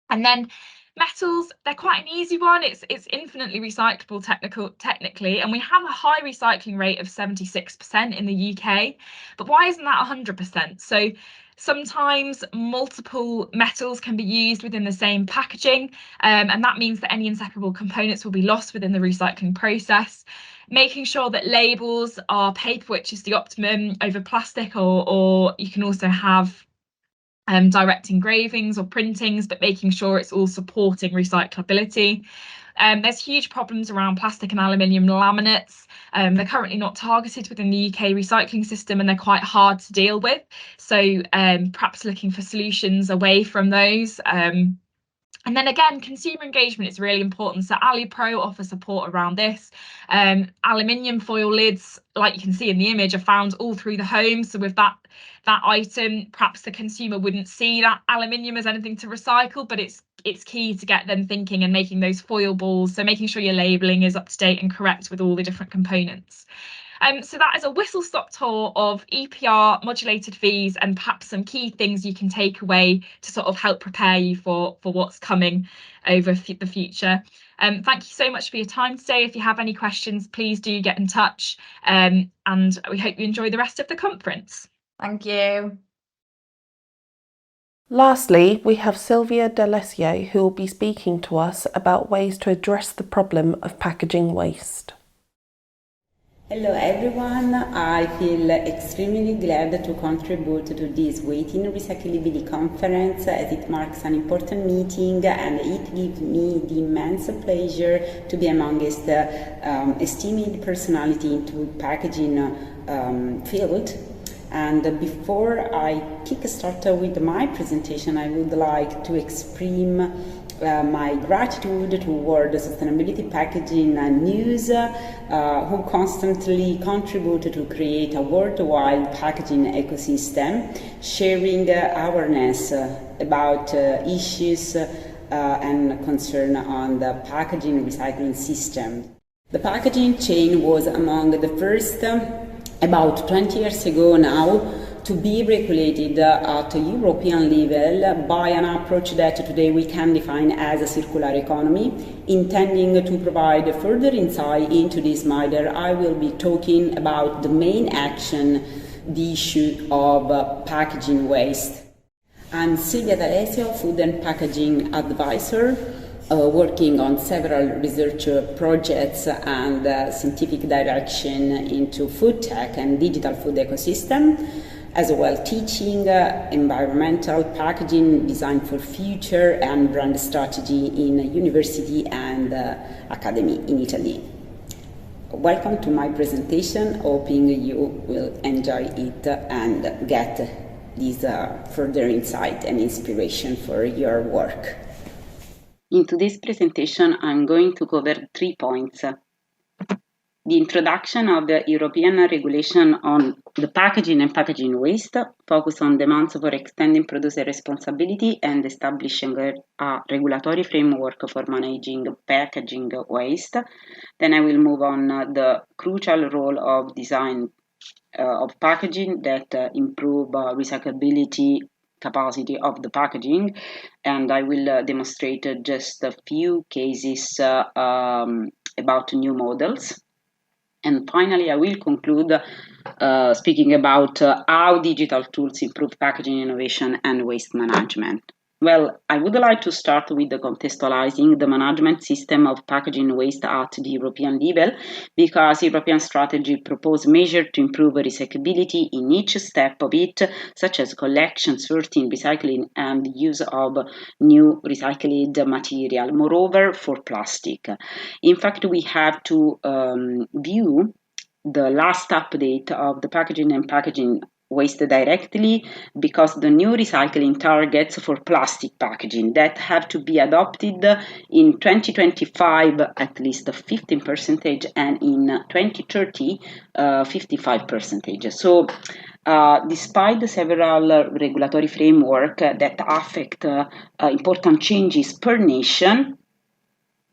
And then metals, they're quite an easy one. It's infinitely recyclable technically, and we have a high recycling rate of 76% in the UK. But why isn't that 100%? So sometimes multiple metals can be used within the same packaging, and that means that any inseparable components will be lost within the recycling process. Making sure that labels are paper, which is the optimum, over plastic, or you can also have direct engravings or printings, but making sure it's all supporting recyclability. There's huge problems around plastic and aluminium laminates. They're currently not targeted within the UK recycling system, and they're quite hard to deal with. So perhaps looking for solutions away from those. And then again, consumer engagement is really important. So AliPro offer support around this. Aluminium foil lids, like you can see in the image, are found all through the home. So with that item, perhaps the consumer wouldn't see that aluminium as anything to recycle, but it's key to get them thinking and making those foil balls. So making sure your labelling is up to date and correct with all the different components. So that is a whistle-stop tour of EPR, modulated fees, and perhaps some key things you can take away to sort of help prepare you for what's coming over the future. Thank you so much for your time today. If you have any questions, please do get in touch, and we hope you enjoy the rest of the conference. Thank you. Lastly, we have Silvia D'Alesio, who will be speaking to us about ways to address the problem of packaging waste. Hello everyone, I feel extremely glad to contribute to this SPN Recyclability Conference, as it marks an important meeting, and it gives me the immense pleasure to be amongst esteemed personality into packaging field. And before I kick-start with my presentation, I would like to express my gratitude toward the Sustainability Packaging News, who constantly contribute to create a worldwide packaging ecosystem, sharing awareness about issues and concern on the packaging recycling system. The packaging chain was among the first, about 20 years ago now, to be regulated at a European level by an approach that today we can define as a circular economy. Intending to provide further insight into this matter, I will be talking about the main action, the issue of packaging waste. I'm Silvia D'Alesio, Food and Packaging Advisor, working on several research projects and scientific direction into food tech and digital food ecosystem. as well teaching environmental packaging, design for future and brand strategy in university and academy in Italy. Welcome to my presentation, hoping you will enjoy it and get this further insight and inspiration for your work. In today's presentation, I'm going to cover 3 points. The introduction of the European regulation on the packaging and packaging waste, focus on demands for extending producer responsibility and establishing a regulatory framework for managing packaging waste. Then I will move on the crucial role of design of packaging that improve recyclability capacity of the packaging, and I will demonstrate just a few cases about new models. And finally, I will conclude speaking about how digital tools improve packaging innovation and waste management. Well, I would like to start with contextualizing the management system of packaging waste at the European level, because European strategy propose measures to improve recyclability in each step of it, such as collection, sorting, recycling, and use of new recycled material. Moreover, for plastic. In fact, we have to view the last update of the packaging and packaging waste directly, because the new recycling targets for plastic packaging that have to be adopted in 2025 at least 15% and in 2030 55%. So despite the several regulatory framework that affect important changes per nation,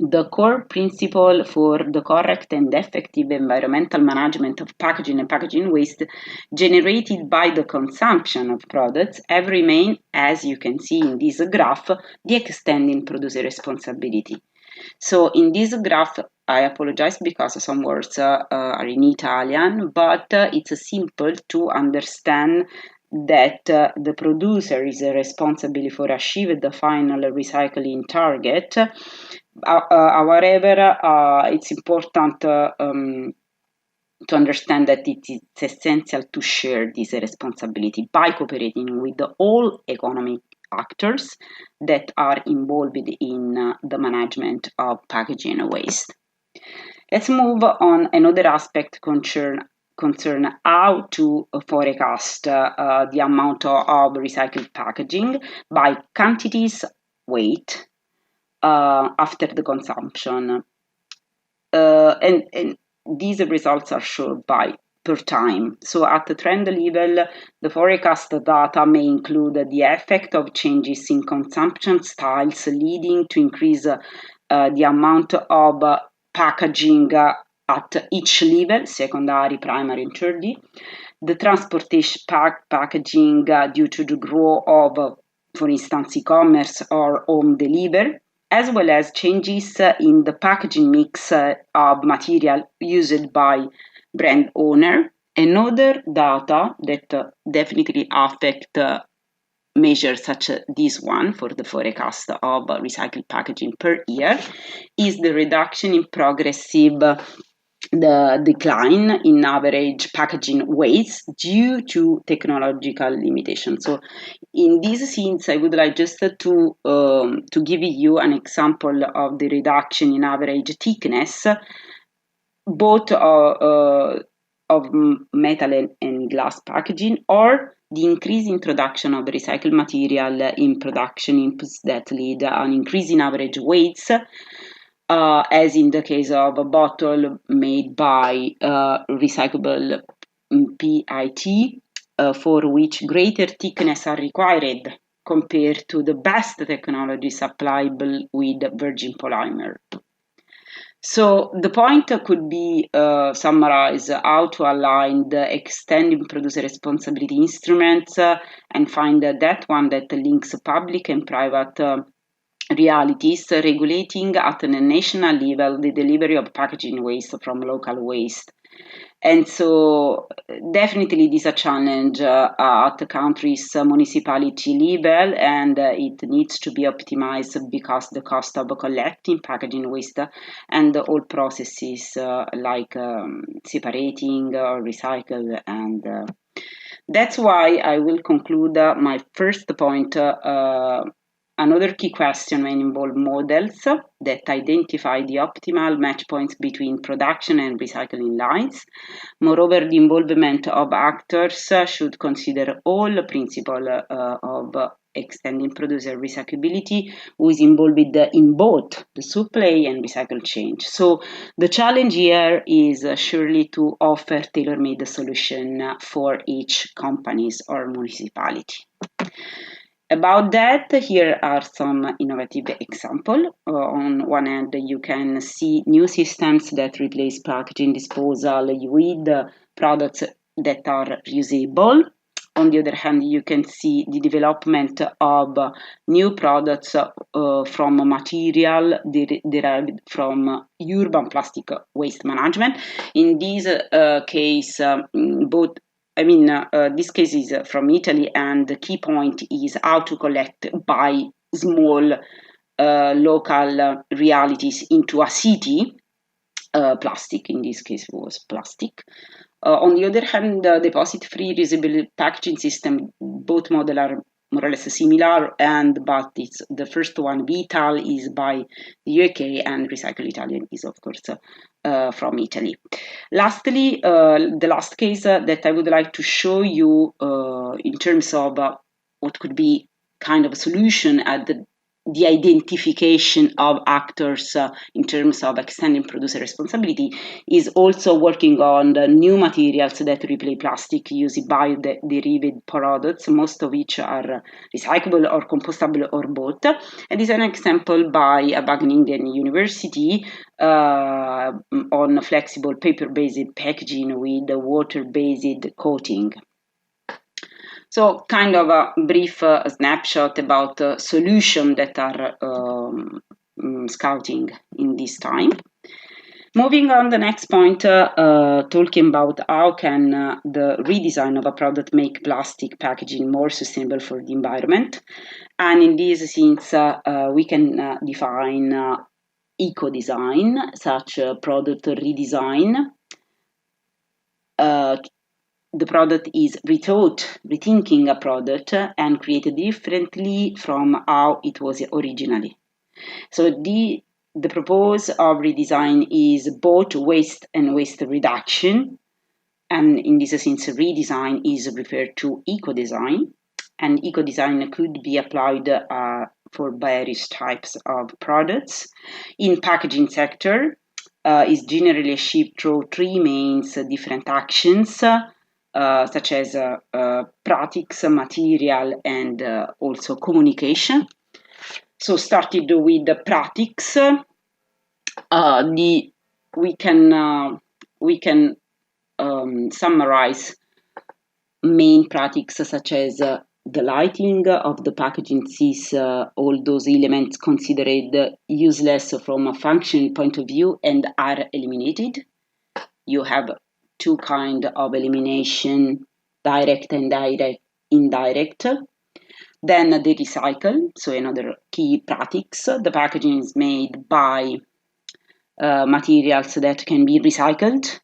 the core principle for the correct and effective environmental management of packaging and packaging waste generated by the consumption of products have remained, as you can see in this graph, the extending producer responsibility. So in this graph, I apologize because some words are in Italian, but it's simple to understand that the producer is responsible for achieving the final recycling target. However, it's important to understand that it is essential to share this responsibility by cooperating with all economic actors that are involved in the management of packaging waste. Let's move on another aspect concern how to forecast the amount of recycled packaging by quantities, weight, after the consumption. And these results are shown by per time. So at the trend level, the forecast data may include the effect of changes in consumption styles leading to increase the amount of packaging at each level, secondary, primary, and tertiary. The transportation packaging due to the growth of, for instance, e-commerce or home delivery, as well as changes in the packaging mix of material used by brand owner. Another data that definitely affect measures such as this one for the forecast of recycled packaging per year is the reduction in progressive the decline in average packaging waste due to technological limitations. So in this sense, I would like just to give you an example of the reduction in average thickness, both of metal and glass packaging, or the increased introduction of recycled material in production inputs that lead an increase in average weights, as in the case of a bottle made by recyclable PET, for which greater thickness are required compared to the best technology supplyable with virgin polymer. So the point could be summarized how to align the extending producer responsibility instruments and find that one that links public and private realities, regulating at a national level the delivery of packaging waste from local waste. And so definitely this is a challenge at the country's municipality level, and it needs to be optimized because the cost of collecting packaging waste and all processes like separating or recycle and That's why I will conclude my first point. Another key question may involve models that identify the optimal match points between production and recycling lines. Moreover, the involvement of actors should consider all the principles of extending producer recyclability, who is involved in both the supply and recycle chain. So the challenge here is surely to offer tailor-made solution for each companies or municipality. About that, here are some innovative examples. On one hand, you can see new systems that replace packaging disposal with products that are reusable. On the other hand, you can see the development of new products from material derived from urban plastic waste management. In this case, this case is from Italy, and the key point is how to collect by small local realities into a city. Plastic, in this case, was plastic. On the other hand, the deposit-free reusable packaging system, both models are more or less similar, but it's the first one, Vital, is by the UK, and Recycle Italian is, of course, from Italy. Lastly, the last case that I would like to show you in terms of what could be kind of a solution at the identification of actors in terms of extending producer responsibility is also working on the new materials that replace plastic using bio-derived products, most of which are recyclable or compostable or both. And this is an example by a Wageningen University on flexible paper-based packaging with water-based coating. So kind of a brief snapshot about solutions that are scouting in this time. Moving on the next point, talking about how can the redesign of a product make plastic packaging more sustainable for the environment. And in this sense, we can define eco-design, such product redesign. The product is rethinking a product and created differently from how it was originally. So the purpose of redesign is both waste and waste reduction. And in this sense, redesign is referred to eco-design. And eco-design could be applied for various types of products. In packaging sector, is generally achieved through three main different actions. Such as practice, material, and also communication. So started with the practice, we can summarize main practice such as the lighting of the packaging sees all those elements considered useless from a function point of view and are eliminated. You have two kinds of elimination, direct and indirect. Then the recycle, so another key practice. The packaging is made by materials that can be recycled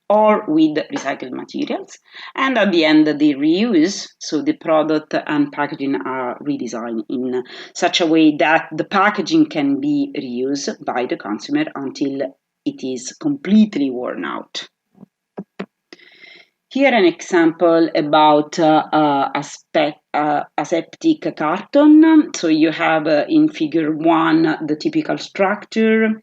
or with recycled materials. And at the end, the reuse, so the product and packaging are redesigned in such a way that the packaging can be reused by the consumer until it is completely worn out. Here an example about aseptic carton. So you have in figure 1 the typical structure.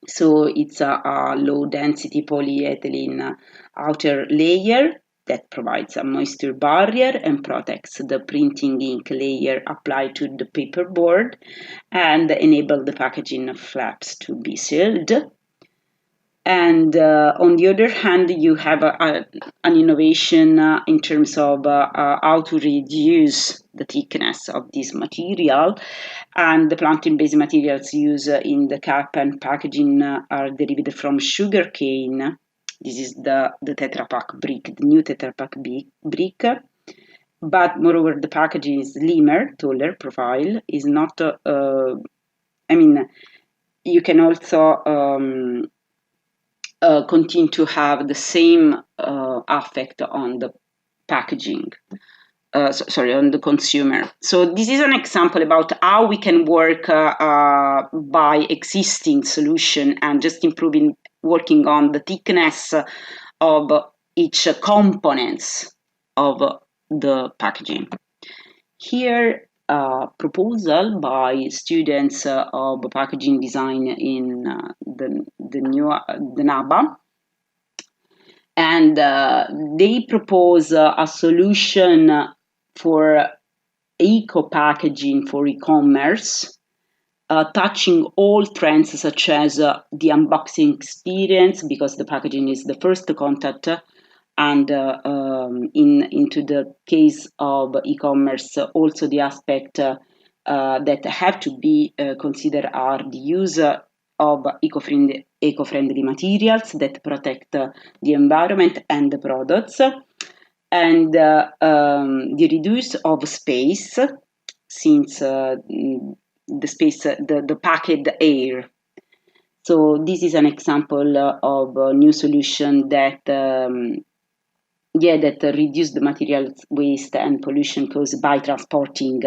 So it's a low density polyethylene outer layer that provides a moisture barrier and protects the printing ink layer applied to the paperboard and enable the packaging flaps to be sealed. And on the other hand, you have an innovation in terms of how to reduce the thickness of this material. And the plantain-based materials used in the cap and packaging are derived from sugarcane. This is the Tetra Pak brick, the new Tetra Pak brick. But moreover, the packaging is slimmer, taller profile, is not, you can also continue to have the same effect on the packaging. On the consumer. So this is an example about how we can work by existing solution and just working on the thickness of each components of the packaging. Here, proposal by students of packaging design in the NABA. And they propose a solution for eco-packaging for e-commerce, touching all trends such as the unboxing experience, because the packaging is the first contact, and into the case of e-commerce, also the aspect that have to be considered are the use of eco-friendly materials that protect the environment and the products, and the reduce of space, since the space, the packed air. So this is an example of a new solution that that reduce the materials waste and pollution caused by transporting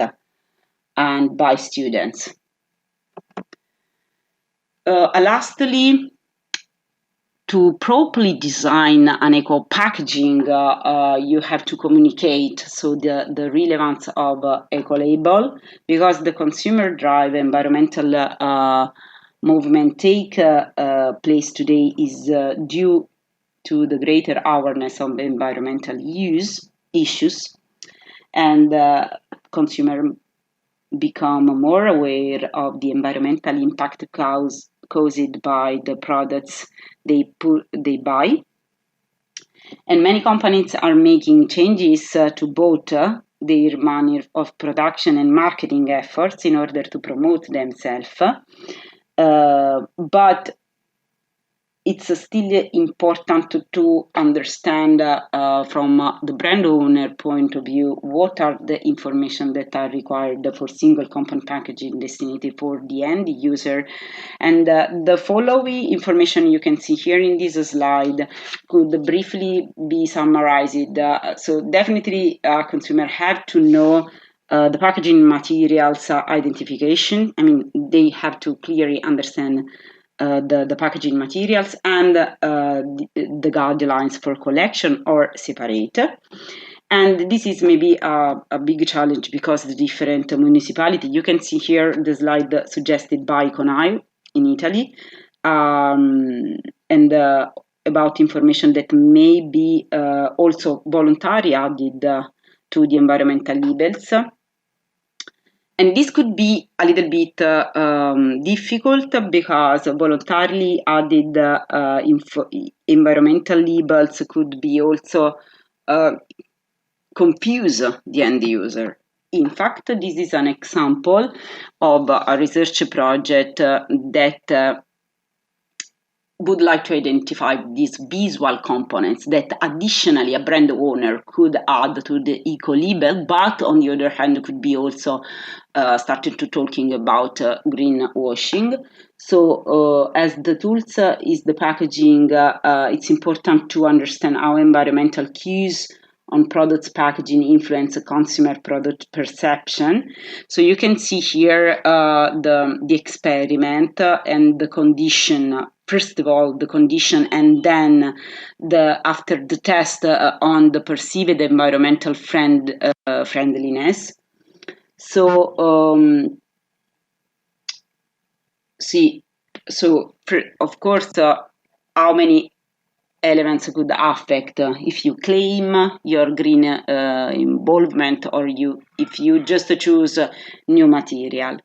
and by students. Lastly, to properly design an eco packaging, you have to communicate the relevance of eco label, because the consumer drive environmental movement take place today is due to the greater awareness of environmental issues, and consumer become more aware of the environmental impact caused by the products they buy. And many companies are making changes to both their manner of production and marketing efforts in order to promote themselves. But it's still important to understand from the brand owner point of view what are the information that are required for single component packaging destined for the end user. And the following information you can see here in this slide could briefly be summarized. So definitely consumer have to know the packaging materials identification. I mean, they have to clearly understand the packaging materials and the guidelines for collection or separate. And this is maybe a big challenge because the different municipalities, you can see here the slide suggested by Conai in Italy, and about information that may be also voluntarily added to the environmental labels. And this could be a little bit difficult because voluntarily added environmental labels could be also confuse the end user. In fact, this is an example of a research project that would like to identify these visual components that additionally a brand owner could add to the eco label, but on the other hand could be also started to talking about greenwashing. So as the tools is the packaging, it's important to understand how environmental cues on products packaging influence consumer product perception. So you can see here the experiment and the condition. First of all, the condition, and then after the test on the perceived environmental friendliness. So of course, how many elements could affect if you claim your green involvement, or if you just choose new material.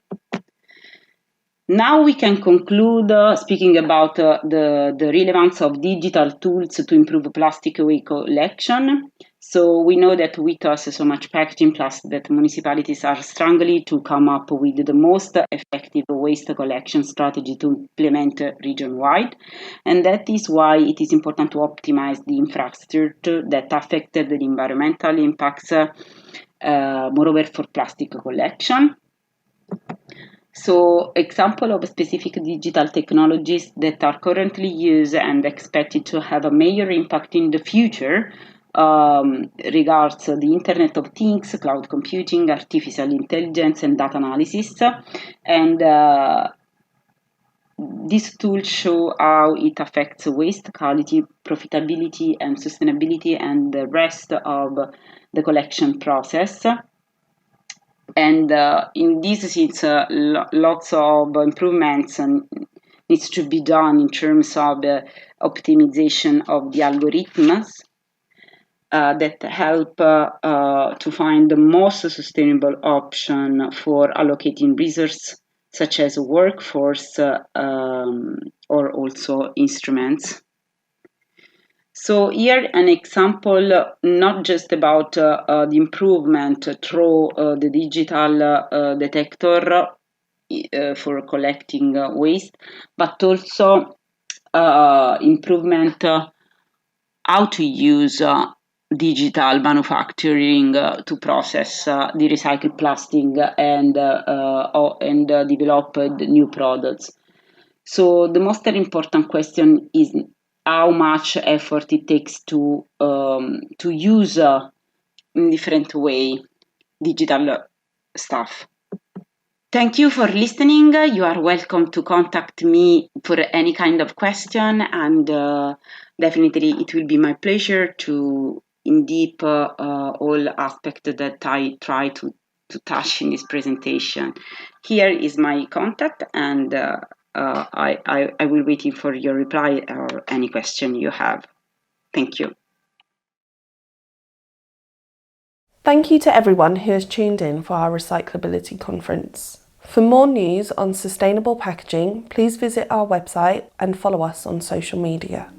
Now we can conclude speaking about the relevance of digital tools to improve plastic waste collection. So we know that we toss so much packaging plastic that municipalities are struggling to come up with the most effective waste collection strategy to implement region-wide. And that is why it is important to optimize the infrastructure that affected the environmental impacts, moreover for plastic collection. So, example of specific digital technologies that are currently used and expected to have a major impact in the future regards the Internet of Things, cloud computing, artificial intelligence, and data analysis. And these tools show how it affects waste, quality, profitability, and sustainability, and the rest of the collection process. And in this sense, lots of improvements needs to be done in terms of optimization of the algorithms that help to find the most sustainable option for allocating resources, such as workforce or also instruments. So here an example, not just about the improvement through the digital detector for collecting waste, but also improvement how to use digital manufacturing to process the recycled plastic and develop new products. So the most important question is how much effort it takes to use in different way digital stuff. Thank you for listening. You are welcome to contact me for any kind of question, and definitely it will be my pleasure to in deep all aspects that I try to touch in this presentation. Here is my contact, and I will waiting for your reply or any question you have. Thank you. Thank you to everyone who has tuned in for our Recyclability Conference. For more news on sustainable packaging, please visit our website and follow us on social media.